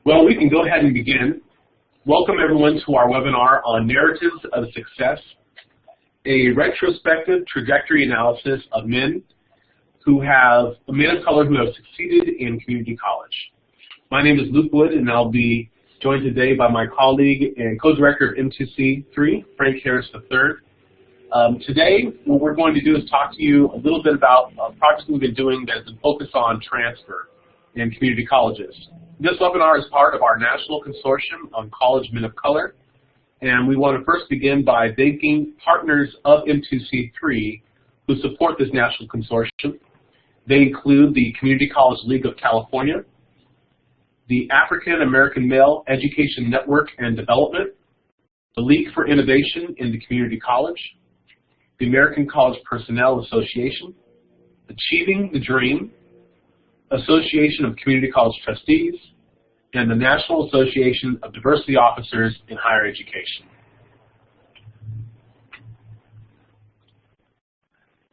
Well, we can go ahead and begin. Welcome everyone to our webinar on Narratives of Success, a retrospective trajectory analysis of men of color who have succeeded in community college. My name is Luke Wood, and I'll be joined today by my colleague and co-director of M2C3, Frank Harris III. Today, what we're going to do is talk to you a little bit about a project we've been doing that is focused on transfer in community colleges. This webinar is part of our National Consortium on College Men of Color, and we want to first begin by thanking partners of M2C3 who support this national consortium. They include the Community College League of California, the African American Male Education Network and Development, the League for Innovation in the Community College, the American College Personnel Association, Achieving the Dream, Association of Community College Trustees, and the National Association of Diversity Officers in Higher Education.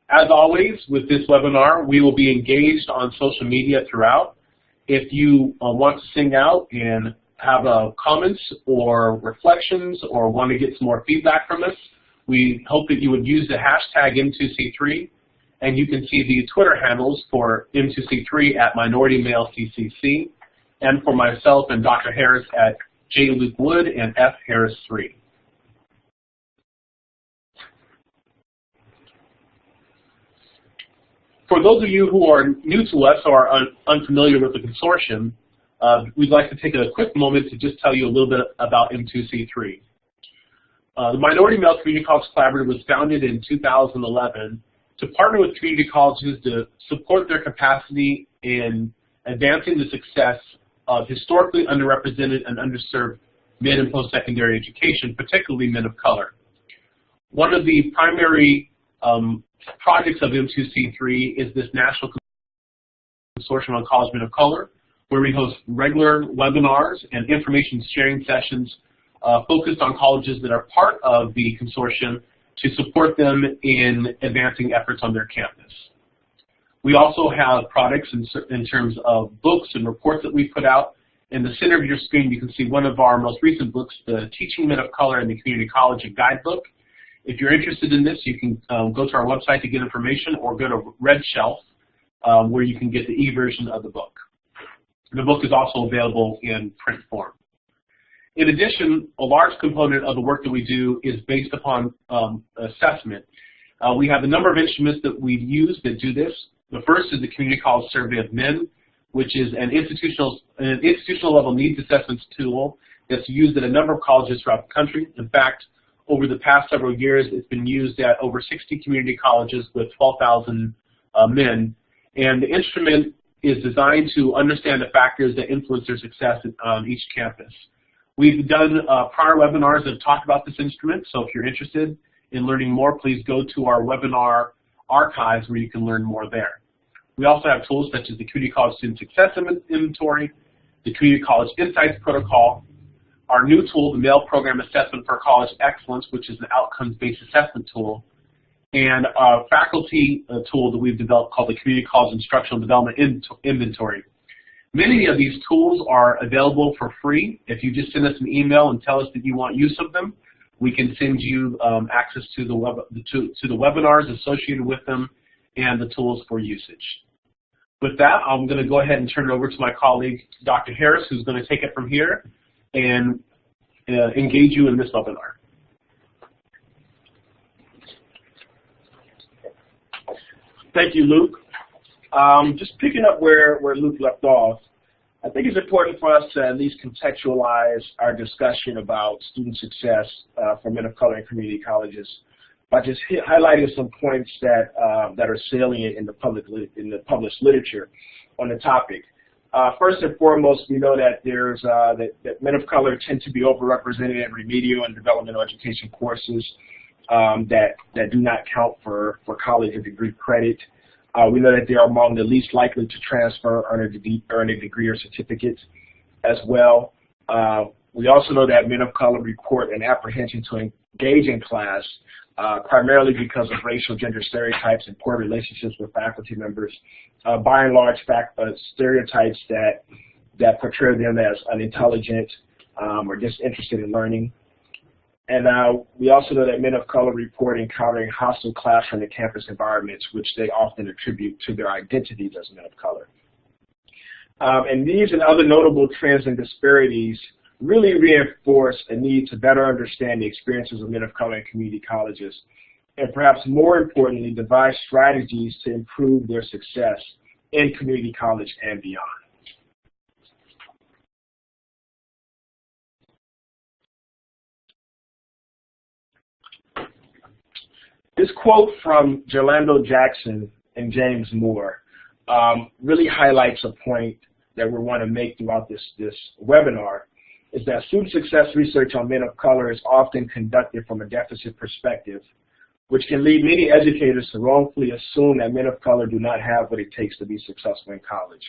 As always, with this webinar, we will be engaged on social media throughout. If you want to sing out and have comments or reflections or want to get some more feedback from us, we hope that you would use the hashtag M2C3, and you can see the Twitter handles for M2C3 at MinorityMaleCCC, and for myself and Dr. Harris at J. Luke Wood and F. Harris III. For those of you who are new to us or are unfamiliar with the consortium, we'd like to take a quick moment to just tell you a little bit about M2C3. The Minority Male Community College Collaborative was founded in 2011 to partner with community colleges to support their capacity in advancing the success of historically underrepresented and underserved mid and post-secondary education, particularly men of color. One of the primary projects of M2C3 is this National Consortium on College Men of Color, where we host regular webinars and information sharing sessions focused on colleges that are part of the consortium to support them in advancing efforts on their campus. We also have products in terms of books and reports that we put out. In the center of your screen, you can see one of our most recent books, the Teaching Men of Color in the Community College, a guidebook. If you're interested in this, you can go to our website to get information or go to Red Shelf, where you can get the e-version of the book. The book is also available in print form. In addition, a large component of the work that we do is based upon assessment. We have a number of instruments that we use that do this. The first is the Community College Survey of Men, which is an institutional level needs assessments tool that's used at a number of colleges throughout the country. In fact, over the past several years, it's been used at over 60 community colleges with 12,000 men. And the instrument is designed to understand the factors that influence their success on each campus. We've done prior webinars that have talked about this instrument, so if you're interested in learning more, please go to our webinar archives where you can learn more there. We also have tools such as the Community College Student Success Inventory, the Community College Insights Protocol, our new tool, the Male Program Assessment for College Excellence, which is an outcomes-based assessment tool, and a faculty tool that we've developed called the Community College Instructional Development Inventory. Many of these tools are available for free. If you just send us an email and tell us that you want use of them, we can send you access to the webinars associated with them and the tools for usage. With that, I'm going to go ahead and turn it over to my colleague, Dr. Harris, who's going to take it from here and engage you in this webinar. Thank you, Luke. Just picking up where Luke left off, I think it's important for us to at least contextualize our discussion about student success for men of color in community colleges by just highlighting some points that are salient in the published literature on the topic. First and foremost, we know that that men of color tend to be overrepresented in remedial and developmental education courses that do not count for college or degree credit. We know that they are among the least likely to transfer, earn a degree or certificate as well. We also know that men of color report an apprehension to engage in class, primarily because of racial gender stereotypes and poor relationships with faculty members. By and large, stereotypes that portray them as unintelligent or disinterested in learning. And we also know that men of color report encountering hostile classroom and campus environments, which they often attribute to their identities as men of color. And these and other notable trends and disparities really reinforce a need to better understand the experiences of men of color in community colleges, and perhaps more importantly, devise strategies to improve their success in community college and beyond. This quote from Jelando Jackson and James Moore really highlights a point that we want to make throughout this webinar, is that student success research on men of color is often conducted from a deficit perspective, which can lead many educators to wrongfully assume that men of color do not have what it takes to be successful in college.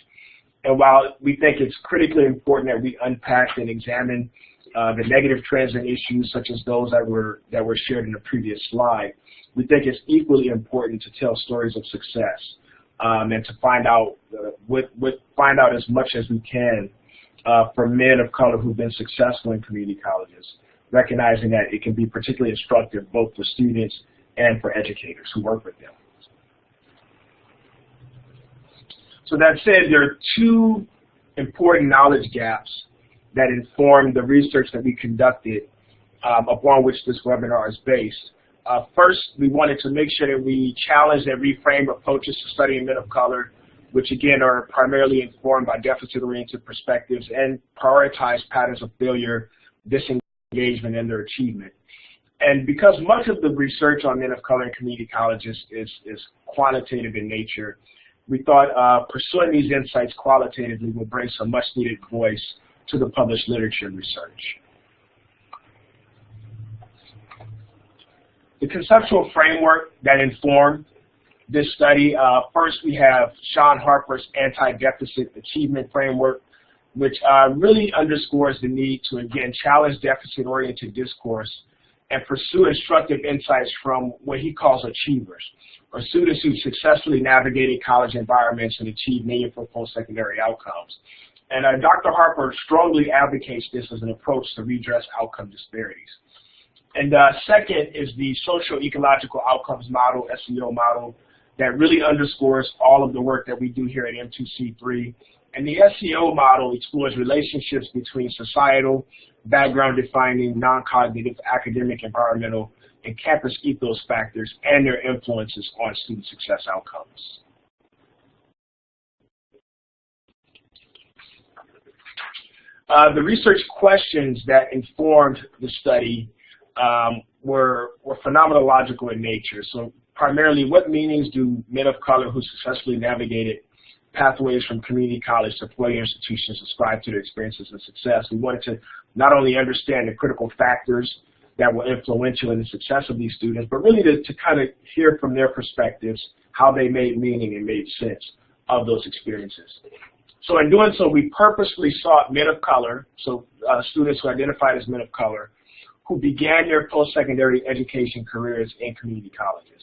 And while we think it's critically important that we unpack and examine the negative trends and issues such as those that were shared in the previous slide, we think it's equally important to tell stories of success and to find out as much as we can from men of color who've been successful in community colleges, recognizing that it can be particularly instructive both for students and for educators who work with them. So that said, there are two important knowledge gaps that inform the research that we conducted upon which this webinar is based. First, we wanted to make sure that we challenge and reframe approaches to studying men of color, which again are primarily informed by deficit-oriented perspectives and prioritize patterns of failure, disengagement, and their achievement. And because much of the research on men of color in community colleges is quantitative in nature, we thought pursuing these insights qualitatively would bring some much-needed voice to the published literature and research. The conceptual framework that informed this study, first we have Sean Harper's anti-deficit achievement framework, which really underscores the need to, again, challenge deficit-oriented discourse and pursue instructive insights from what he calls achievers, or students who successfully navigated college environments and achieved meaningful post-secondary outcomes. And Dr. Harper strongly advocates this as an approach to redress outcome disparities. And second is the social ecological outcomes model, SEO model, that really underscores all of the work that we do here at M2C3. And the SEO model explores relationships between societal, background-defining, non-cognitive, academic, environmental, and campus ethos factors and their influences on student success outcomes. The research questions that informed the study were phenomenological in nature. So primarily, what meanings do men of color who successfully navigated pathways from community college to four-year institutions ascribe to their experiences and success? We wanted to not only understand the critical factors that were influential in the success of these students, but really to kind of hear from their perspectives how they made meaning and made sense of those experiences. So in doing so, we purposely sought men of color, so students who identified as men of color, who began their post-secondary education careers in community colleges.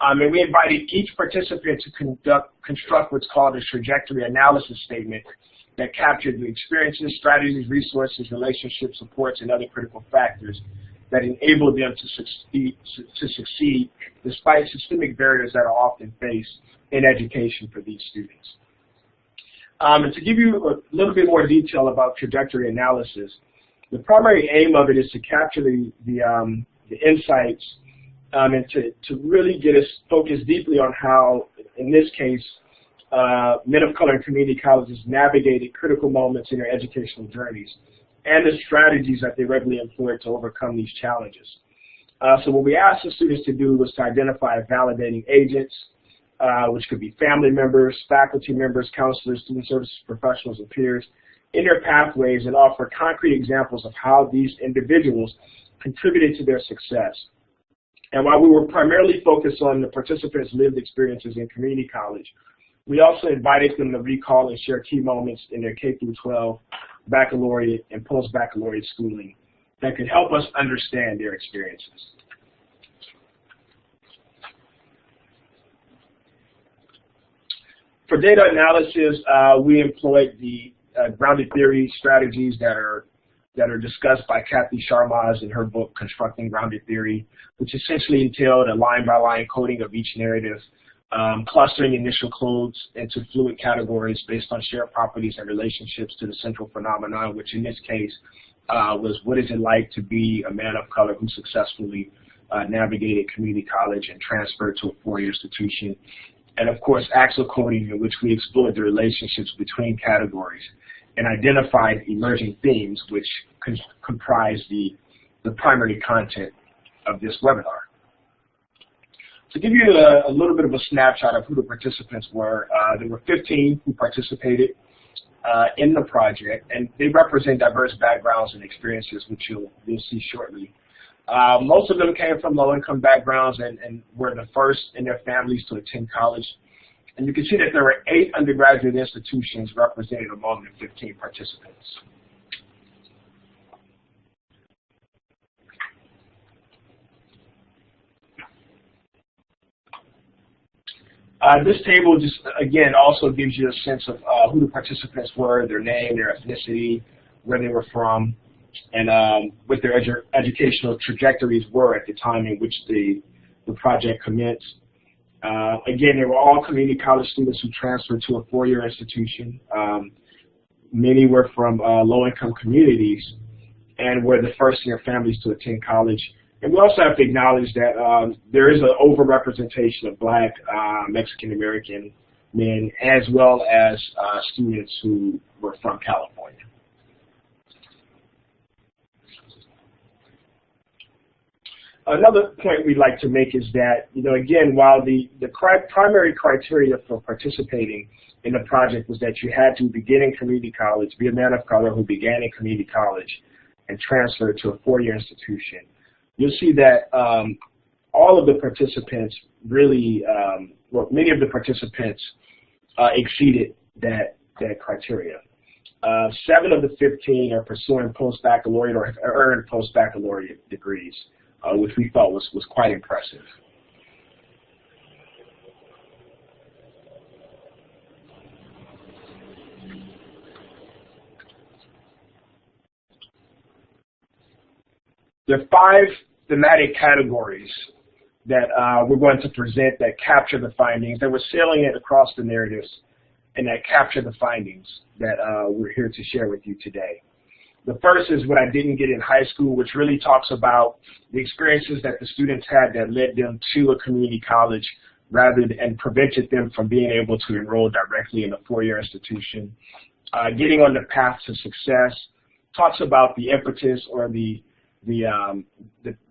And we invited each participant to construct what's called a trajectory analysis statement that captured the experiences, strategies, resources, relationships, supports, and other critical factors that enabled them to succeed despite systemic barriers that are often faced in education for these students. And to give you a little bit more detail about trajectory analysis, the primary aim of it is to capture the insights and to really get us focused deeply on how, in this case, men of color in community colleges navigated critical moments in their educational journeys and the strategies that they regularly employed to overcome these challenges. So what we asked the students to do was to identify validating agents, which could be family members, faculty members, counselors, student services professionals, and peers, in their pathways, and offer concrete examples of how these individuals contributed to their success. And while we were primarily focused on the participants' lived experiences in community college, we also invited them to recall and share key moments in their K-12, baccalaureate, and post-baccalaureate schooling that could help us understand their experiences. For data analysis, we employed the grounded theory strategies that are discussed by Kathy Sharma in her book, Constructing Grounded Theory, which essentially entailed a line-by-line coding of each narrative, clustering initial codes into fluid categories based on shared properties and relationships to the central phenomenon, which in this case was what is it like to be a man of color who successfully navigated community college and transferred to a four-year institution. And of course, axle coding, in which we explored the relationships between categories and identified emerging themes which comprise the primary content of this webinar. To give you a little bit of a snapshot of who the participants were, there were 15 who participated in the project, and they represent diverse backgrounds and experiences, which you'll see shortly. Most of them came from low-income backgrounds and were the first in their families to attend college. And you can see that there were 8 undergraduate institutions represented among the 15 participants. This table just, again, also gives you a sense of who the participants were, their name, their ethnicity, where they were from, and what their educational trajectories were at the time in which the project commenced. Again, they were all community college students who transferred to a four-year institution. Many were from low-income communities and were the first in their families to attend college. And we also have to acknowledge that there is an overrepresentation of Black, Mexican-American men, as well as students who were from California. Another point we'd like to make is that, again, while the primary criteria for participating in the project was that you had to begin in community college, be a man of color who began in community college and transferred to a four-year institution, you'll see that all of the participants really, well, many of the participants exceeded that criteria. 7 of the 15 are pursuing post-baccalaureate or have earned post-baccalaureate degrees, which we thought was quite impressive. There are 5 thematic categories that we're going to present that capture the findings, that we're salient across the narratives, and that capture the findings that we're here to share with you today. The first is what I didn't get in high school, which really talks about the experiences that the students had that led them to a community college and prevented them from being able to enroll directly in a four-year institution. Getting on the path to success talks about the impetus or the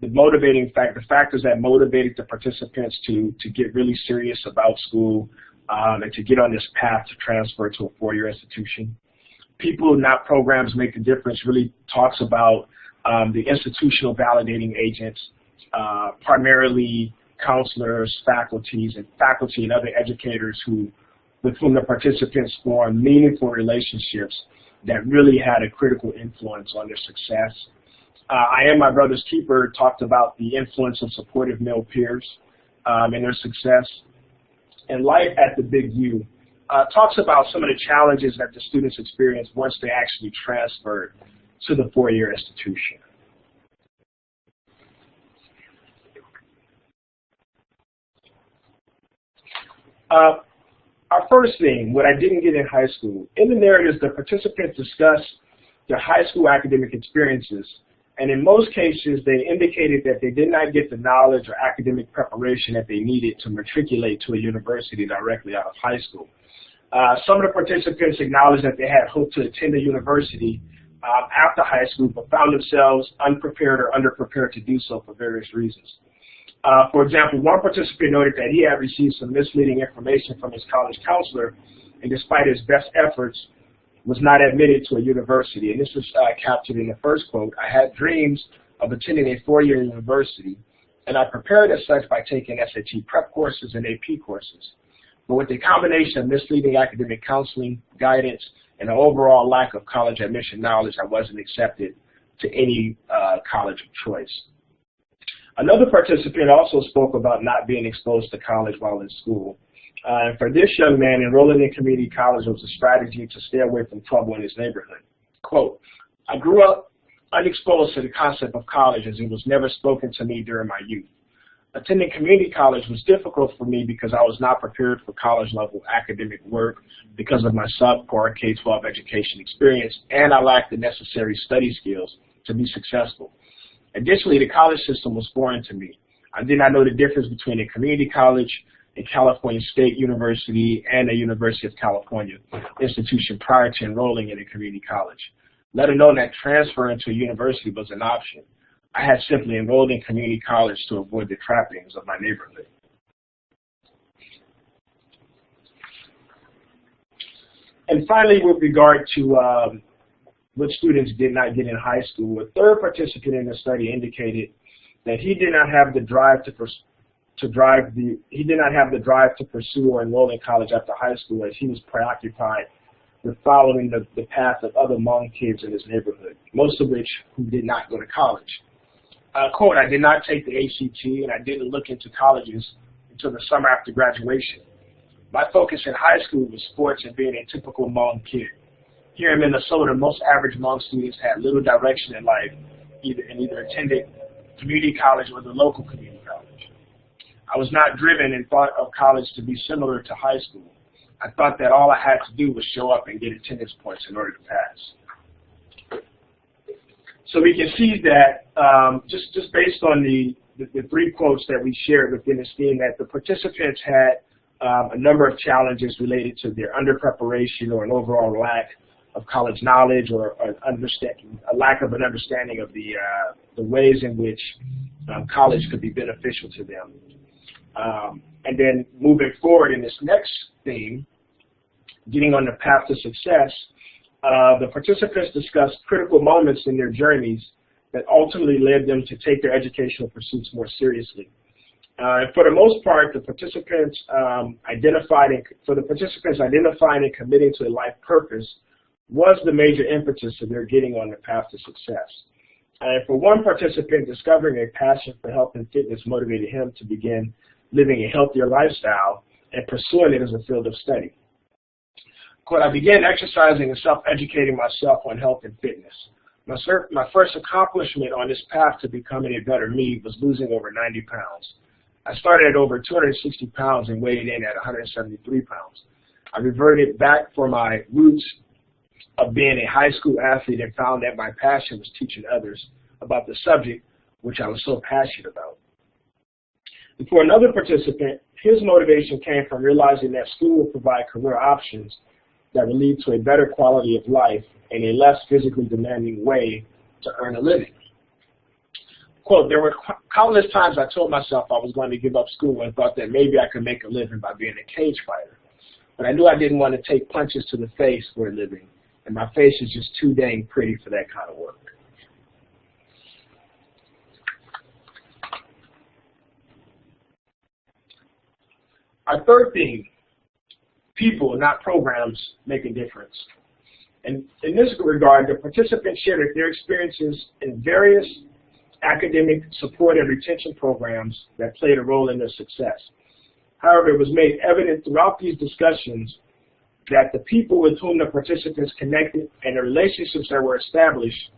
motivating factor, the factors that motivated the participants to get really serious about school and to get on this path to transfer to a four-year institution. People, not programs, make a difference really talks about the institutional validating agents, primarily counselors, faculty and other educators with whom the participants formed meaningful relationships that really had a critical influence on their success. I Am My Brother's Keeper talked about the influence of supportive male peers and their success. And Life at the Big U talks about some of the challenges that the students experienced once they actually transferred to the four-year institution. Our first theme, what I didn't get in high school. In the narratives, the participants discuss their high school academic experiences, and in most cases, they indicated that they did not get the knowledge or academic preparation that they needed to matriculate to a university directly out of high school. Some of the participants acknowledged that they had hoped to attend a university after high school, but found themselves unprepared or underprepared to do so for various reasons. For example, one participant noted that he had received some misleading information from his college counselor, and despite his best efforts, was not admitted to a university. And this was captured in the first quote: "I had dreams of attending a four-year university, and I prepared as such by taking SAT prep courses and AP courses. But with the combination of misleading academic counseling, guidance, and an overall lack of college admission knowledge, I wasn't accepted to any college of choice." Another participant also spoke about not being exposed to college while in school. For this young man, enrolling in community college was a strategy to stay away from trouble in his neighborhood. Quote, I grew up unexposed to the concept of college as it was never spoken to me during my youth. Attending community college was difficult for me because I was not prepared for college-level academic work because of my subpar K-12 education experience, and I lacked the necessary study skills to be successful. Additionally, the college system was foreign to me. I did not know the difference between a community college, a California State University, and a University of California institution prior to enrolling in a community college. Let alone that transferring to a university was an option. I had simply enrolled in community college to avoid the trappings of my neighborhood. And finally, with regard to what students did not get in high school, a third participant in the study indicated that he did not have the drive to pursue or enroll in college after high school, as he was preoccupied with following the path of other Hmong kids in his neighborhood, most of which who did not go to college. Quote, I did not take the ACT and I didn't look into colleges until the summer after graduation. My focus in high school was sports and being a typical Hmong kid. Here in Minnesota, most average Hmong students had little direction in life, either attended community college or the local community college. I was not driven and thought of college to be similar to high school. I thought that all I had to do was show up and get attendance points in order to pass. So we can see that just based on the three quotes that we shared within this theme, that the participants had a number of challenges related to their under-preparation or an overall lack of college knowledge or a lack of an understanding of the ways in which college could be beneficial to them. And then moving forward in this next theme, getting on the path to success, the participants discussed critical moments in their journeys that ultimately led them to take their educational pursuits more seriously. For the most part, the participants identifying and committing to a life purpose was the major impetus of their getting on the path to success. And for one participant, discovering a passion for health and fitness motivated him to begin living a healthier lifestyle and pursuing it as a field of study. Quote, I began exercising and self-educating myself on health and fitness. My first accomplishment on this path to becoming a better me was losing over 90 pounds. I started at over 260 pounds and weighed in at 173 pounds. I reverted back for my roots of being a high school athlete and found that my passion was teaching others about the subject which I was so passionate about. And for another participant, his motivation came from realizing that school would provide career options that would lead to a better quality of life and a less physically demanding way to earn a living. Quote, there were countless times I told myself I was going to give up school and thought that maybe I could make a living by being a cage fighter. But I knew I didn't want to take punches to the face for a living, and my face is just too dang pretty for that kind of work. Our third theme, people, not programs, make a difference. And in this regard, the participants shared their experiences in various academic support and retention programs that played a role in their success. However, it was made evident throughout these discussions that the people with whom the participants connected and the relationships that were established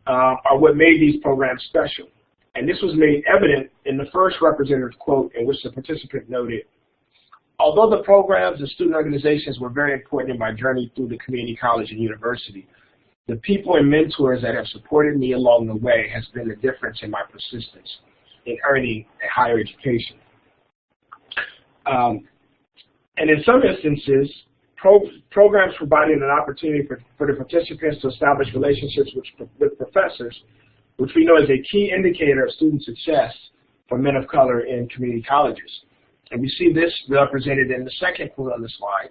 are what made these programs special. And this was made evident in the first representative quote, in which the participant noted, although the programs and student organizations were very important in my journey through the community college and university, the people and mentors that have supported me along the way has been the difference in my persistence in earning a higher education. And in some instances, programs provided an opportunity for the participants to establish relationships with professors, which we know is a key indicator of student success for men of color in community colleges. And we see this represented in the second quote on the slide.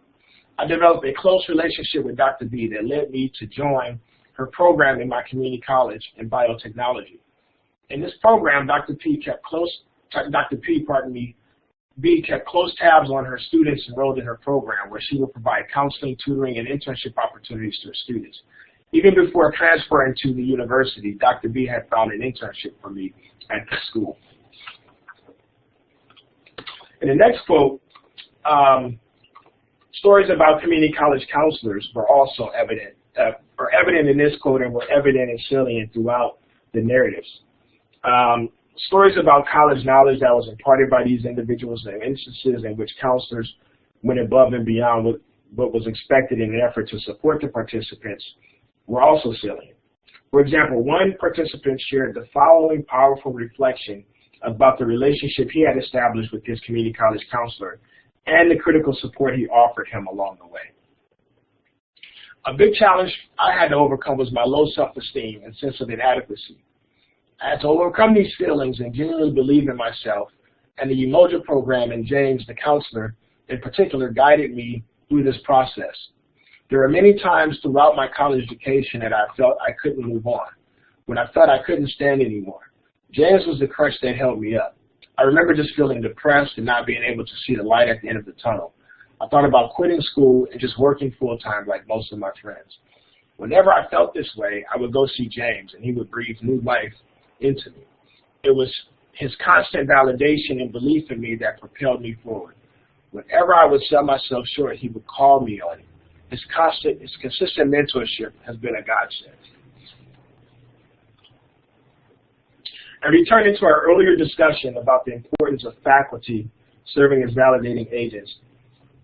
I developed a close relationship with Dr. B that led me to join her program in my community college in biotechnology. In this program, B kept close tabs on her students enrolled in her program, where she would provide counseling, tutoring, and internship opportunities to her students. Even before transferring to the university, Dr. B had found an internship for me at the school. In the next quote, Stories about community college counselors were also evident in this quote and were evident and salient throughout the narratives. Stories about college knowledge that was imparted by these individuals and instances in which counselors went above and beyond what was expected in an effort to support the participants were also salient. For example, one participant shared the following powerful reflection about the relationship he had established with his community college counselor and the critical support he offered him along the way. A big challenge I had to overcome was my low self-esteem and sense of inadequacy. I had to overcome these feelings and genuinely believe in myself, and the Umoja program and James, the counselor, in particular, guided me through this process. There were many times throughout my college education that I felt I couldn't move on, when I felt I couldn't stand anymore. James was the crutch that held me up. I remember just feeling depressed and not being able to see the light at the end of the tunnel. I thought about quitting school and just working full-time like most of my friends. Whenever I felt this way, I would go see James, and he would breathe new life into me. It was his constant validation and belief in me that propelled me forward. Whenever I would sell myself short, he would call me on it. His consistent mentorship has been a godsend. And returning to our earlier discussion about the importance of faculty serving as validating agents,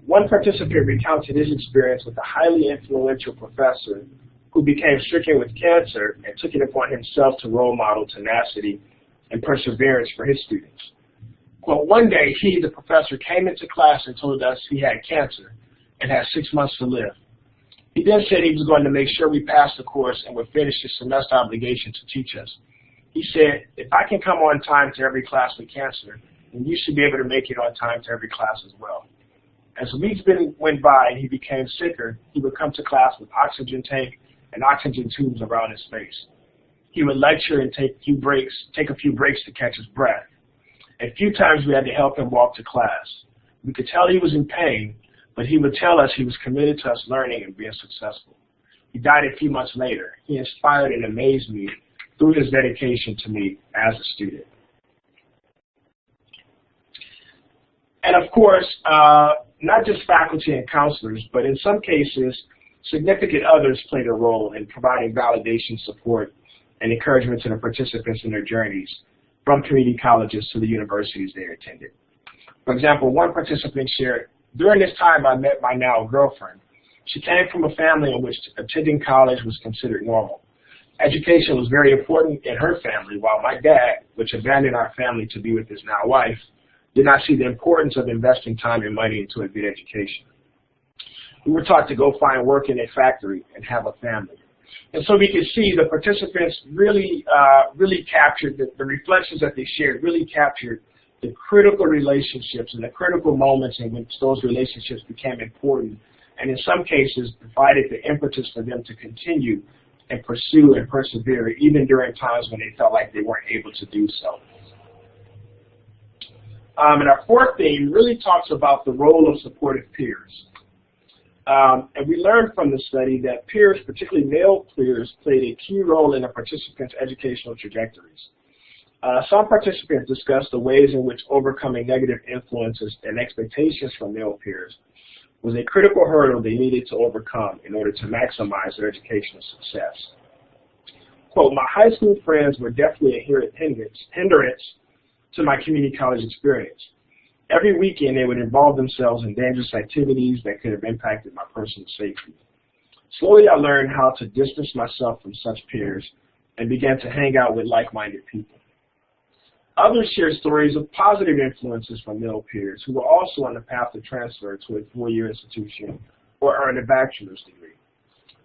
one participant recounted his experience with a highly influential professor who became stricken with cancer and took it upon himself to role model tenacity and perseverance for his students. Well, one day, he, the professor, came into class and told us he had cancer and had 6 months to live. He then said he was going to make sure we passed the course and would finish his semester obligation to teach us. He said, if I can come on time to every class with cancer, then you should be able to make it on time to every class as well. As weeks went by and he became sicker, he would come to class with oxygen tank and oxygen tubes around his face. He would lecture and take a few breaks to catch his breath. A few times we had to help him walk to class. We could tell he was in pain, but he would tell us he was committed to us learning and being successful. He died a few months later. He inspired and amazed me through his dedication to me as a student. And of course, not just faculty and counselors, but in some cases, significant others played a role in providing validation, support, and encouragement to the participants in their journeys from community colleges to the universities they attended. For example, one participant shared, during this time I met my now girlfriend. She came from a family in which attending college was considered normal. Education was very important in her family, while my dad, which abandoned our family to be with his now wife, did not see the importance of investing time and money into a good education. We were taught to go find work in a factory and have a family. And so we could see the participants really captured, the reflections that they shared really captured the critical relationships and the critical moments in which those relationships became important, and in some cases provided the impetus for them to continue and pursue and persevere even during times when they felt like they weren't able to do so. And our fourth theme really talks about the role of supportive peers. And we learned from the study that peers, particularly male peers, played a key role in a participant's educational trajectories. Some participants discussed the ways in which overcoming negative influences and expectations from male peers was a critical hurdle they needed to overcome in order to maximize their educational success. Quote, my high school friends were definitely a hindrance to my community college experience. Every weekend, they would involve themselves in dangerous activities that could have impacted my personal safety. Slowly, I learned how to distance myself from such peers and began to hang out with like-minded people. Others shared stories of positive influences from male peers who were also on the path to transfer to a four-year institution or earn a bachelor's degree.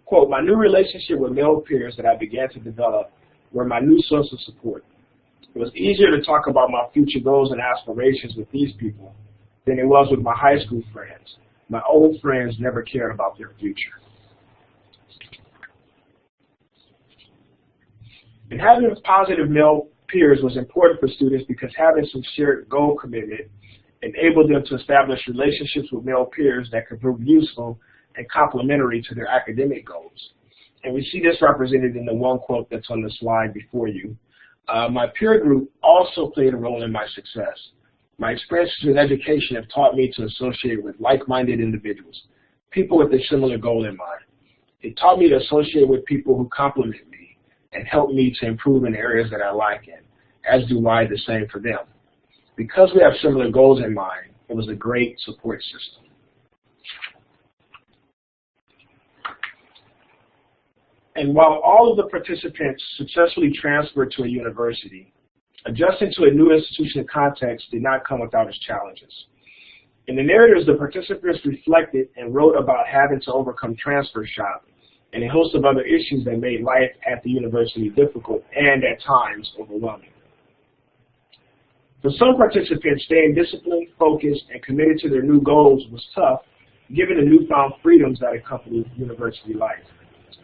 Quote, my new relationship with male peers that I began to develop were my new source of support. It was easier to talk about my future goals and aspirations with these people than it was with my high school friends. My old friends never cared about their future. And having positive male peers was important for students because having some shared goal commitment enabled them to establish relationships with male peers that could prove useful and complementary to their academic goals. And we see this represented in the one quote that's on the slide before you. My peer group also played a role in my success. My experiences in education have taught me to associate with like-minded individuals, people with a similar goal in mind. It taught me to associate with people who complement me and help me to improve in areas that I lack in, as do I the same for them. Because we have similar goals in mind, it was a great support system. And while all of the participants successfully transferred to a university, adjusting to a new institutional context did not come without its challenges. In the narratives, the participants reflected and wrote about having to overcome transfer shock and a host of other issues that made life at the university difficult and, at times, overwhelming. For some participants, staying disciplined, focused, and committed to their new goals was tough, given the newfound freedoms that accompany university life.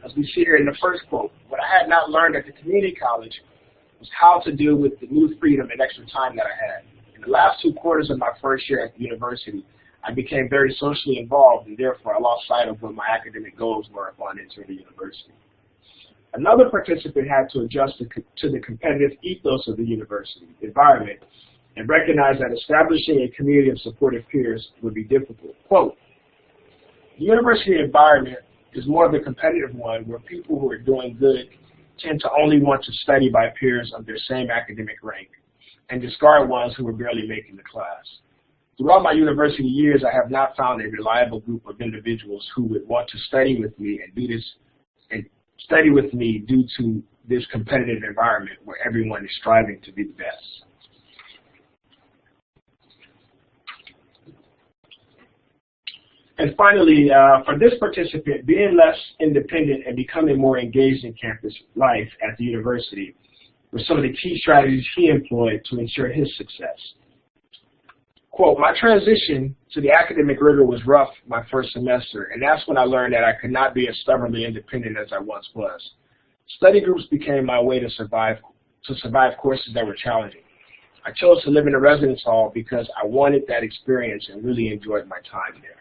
As we see here in the first quote, what I had not learned at the community college was how to deal with the new freedom and extra time that I had. In the last 2 quarters of my first year at the university, I became very socially involved, and therefore I lost sight of what my academic goals were upon entering the university. Another participant had to adjust to the competitive ethos of the university environment and recognize that establishing a community of supportive peers would be difficult. Quote, the university environment is more of a competitive one where people who are doing good tend to only want to study by peers of their same academic rank and discard ones who are barely making the class. Throughout my university years, I have not found a reliable group of individuals who would want to study with me due to this competitive environment where everyone is striving to be the best. And finally, for this participant, being less independent and becoming more engaged in campus life at the university were some of the key strategies he employed to ensure his success. Quote, my transition to the academic rigor was rough my first semester, and that's when I learned that I could not be as stubbornly independent as I once was. Study groups became my way to survive courses that were challenging. I chose to live in a residence hall because I wanted that experience and really enjoyed my time there.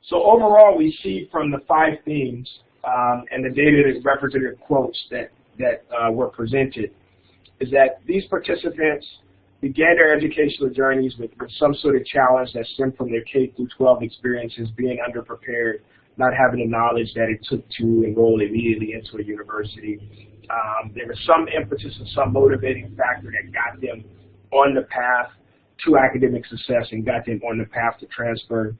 So overall, we see from the 5 themes and the data that representative quotes that were presented is that these participants began their educational journeys with some sort of challenge that stemmed from their K through 12 experiences, being underprepared, not having the knowledge that it took to enroll immediately into a university. There was some impetus and some motivating factor that got them on the path to academic success and got them on the path to transfer.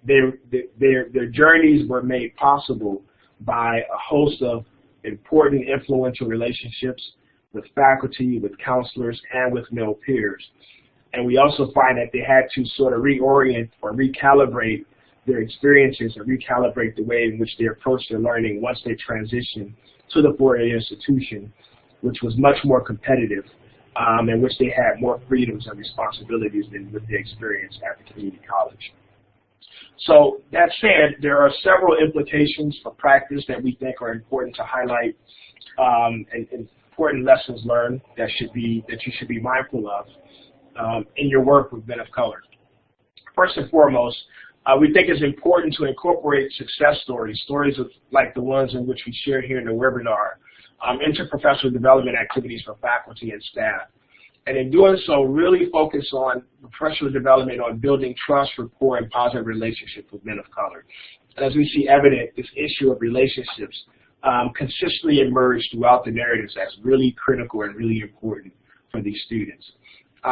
Their journeys were made possible by a host of important, influential relationships with faculty, with counselors, and with male peers. And we also find that they had to sort of reorient or recalibrate their experiences and recalibrate the way in which they approached their learning once they transitioned to the 4A institution, which was much more competitive, in which they had more freedoms and responsibilities than with the experience at the community college. So that said, there are several implications for practice that we think are important to highlight, and important lessons learned that you should be mindful of in your work with men of color. First and foremost, we think it's important to incorporate success stories like the ones in which we shared here in the webinar, into professional development activities for faculty and staff. And in doing so, really focus on professional development on building trust, rapport, and positive relationships with men of color. And as we see evident, this issue of relationships consistently emerged throughout the narratives as really critical and really important for these students.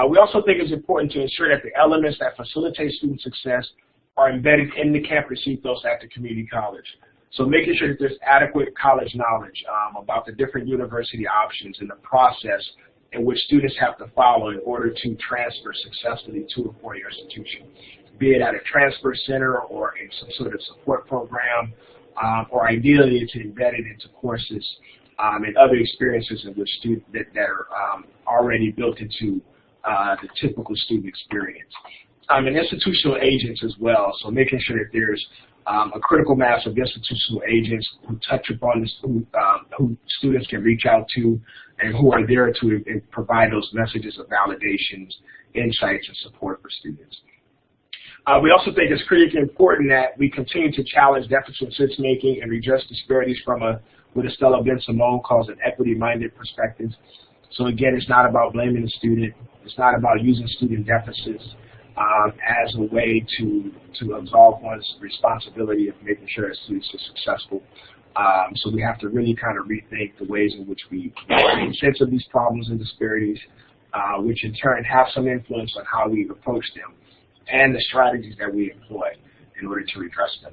We also think it's important to ensure that the elements that facilitate student success are embedded in the campus ethos at the community college. So making sure that there's adequate college knowledge about the different university options and the process in which students have to follow in order to transfer successfully to a 4-year institution, be it at a transfer center or in some sort of support program, or ideally it's embedded into courses and other experiences in which students that are already built into the typical student experience. And institutional agents as well, so making sure that there's a critical mass of institutional agents who touch upon this, who students can reach out to and who are there to provide those messages of validations, insights, and support for students. We also think it's critically important that we continue to challenge deficit sense-making and redress disparities from what Estella Ben Simone calls an equity-minded perspective. So again, it's not about blaming the student. It's not about using student deficits as a way to absolve one's responsibility of making sure that students are successful. So we have to really kind of rethink the ways in which we make sense of these problems and disparities, which in turn have some influence on how we approach them and the strategies that we employ in order to redress them.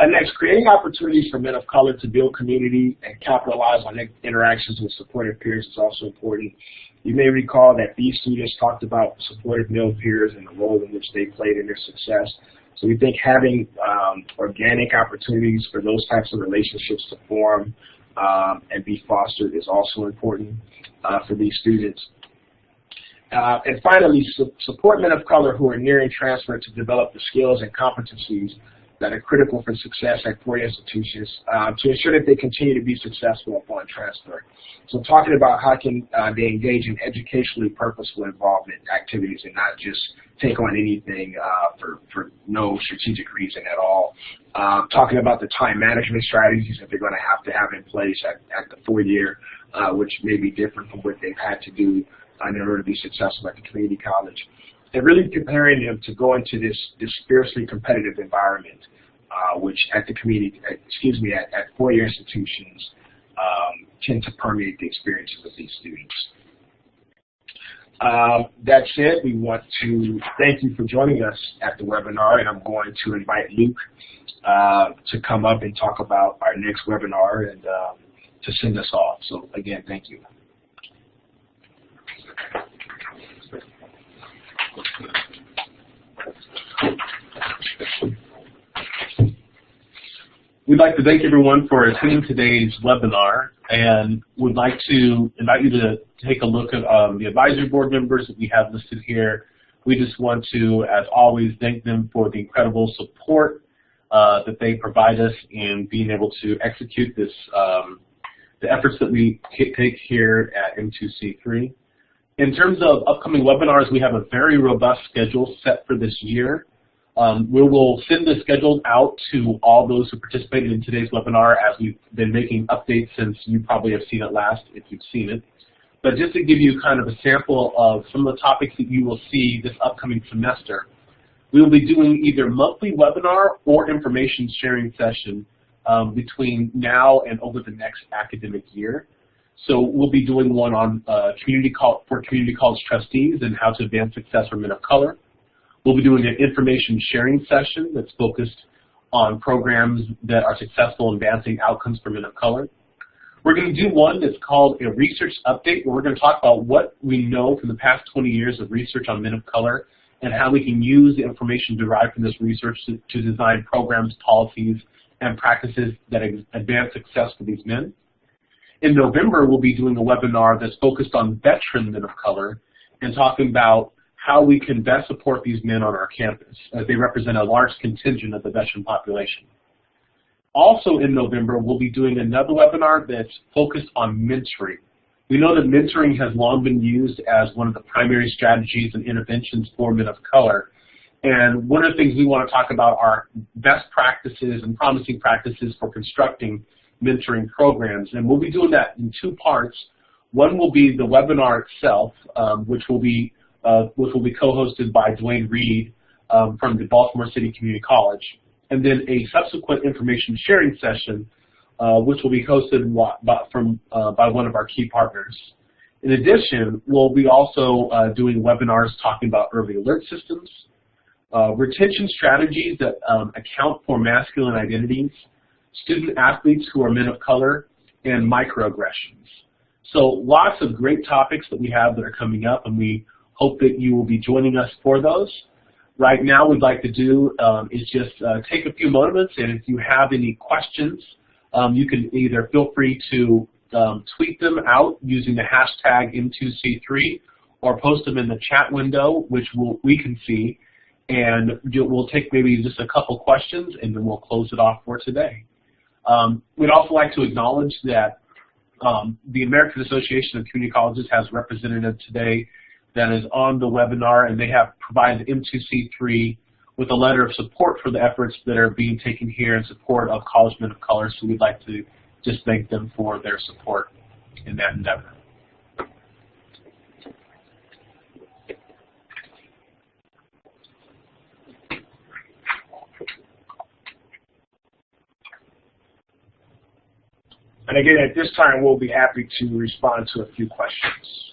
Next, creating opportunities for men of color to build community and capitalize on interactions with supportive peers is also important. You may recall that these students talked about supportive male peers and the role in which they played in their success. So we think having organic opportunities for those types of relationships to form and be fostered is also important for these students. And finally, support men of color who are nearing transfer to develop the skills and competencies that are critical for success at four-year institutions to ensure that they continue to be successful upon transfer. So talking about how can they engage in educationally purposeful involvement activities and not just take on anything for no strategic reason at all. Talking about the time management strategies that they're going to have in place at the four-year, which may be different from what they've had to do in order to be successful at the community college. And really preparing them to go into this fiercely competitive environment, which at the at four-year institutions tend to permeate the experiences of these students. That said, we want to thank you for joining us at the webinar, and I'm going to invite Luke to come up and talk about our next webinar and to send us off. So again, thank you. We'd like to thank everyone for attending today's webinar, and would like to invite you to take a look at the advisory board members that we have listed here. We just want to, as always, thank them for the incredible support that they provide us in being able to execute this, the efforts that we take here at M2C3. In terms of upcoming webinars, we have a very robust schedule set for this year. We will send the schedule out to all those who participated in today's webinar, as we've been making updates since you probably have seen it last, if you've seen it. But just to give you kind of a sample of some of the topics that you will see this upcoming semester, we will be doing either monthly webinar or information sharing session between now and over the next academic year. So we'll be doing one on community college trustees and how to advance success for men of color. We'll be doing an information sharing session that's focused on programs that are successful in advancing outcomes for men of color. We're going to do one that's called a research update, where we're going to talk about what we know from the past 20 years of research on men of color and how we can use the information derived from this research to design programs, policies, and practices that advance success for these men. In November, we'll be doing a webinar that's focused on veteran men of color and talking about how we can best support these men on our campus, as they represent a large contingent of the veteran population. Also in November, we'll be doing another webinar that's focused on mentoring. We know that mentoring has long been used as one of the primary strategies and interventions for men of color. And one of the things we want to talk about are best practices and promising practices for constructing mentoring programs. And we'll be doing that in two parts. One will be the webinar itself, which will be co-hosted by Dwayne Reed from the Baltimore City Community College, and then a subsequent information sharing session, which will be hosted by one of our key partners. In addition, we'll be also doing webinars talking about early alert systems, retention strategies that account for masculine identities, student athletes who are men of color, and microaggressions. So lots of great topics that we have that are coming up, and we hope that you will be joining us for those. Right now, what we'd like to do is just take a few moments, and if you have any questions, you can either feel free to tweet them out using the hashtag M2C3, or post them in the chat window, which we can see, and we'll take maybe just a couple questions, and then we'll close it off for today. We'd also like to acknowledge that the American Association of Community Colleges has a representative today that is on the webinar, and they have provided M2C3 with a letter of support for the efforts that are being taken here in support of college men of color, so we'd like to just thank them for their support. in that endeavor. And again, at this time, we'll be happy to respond to a few questions.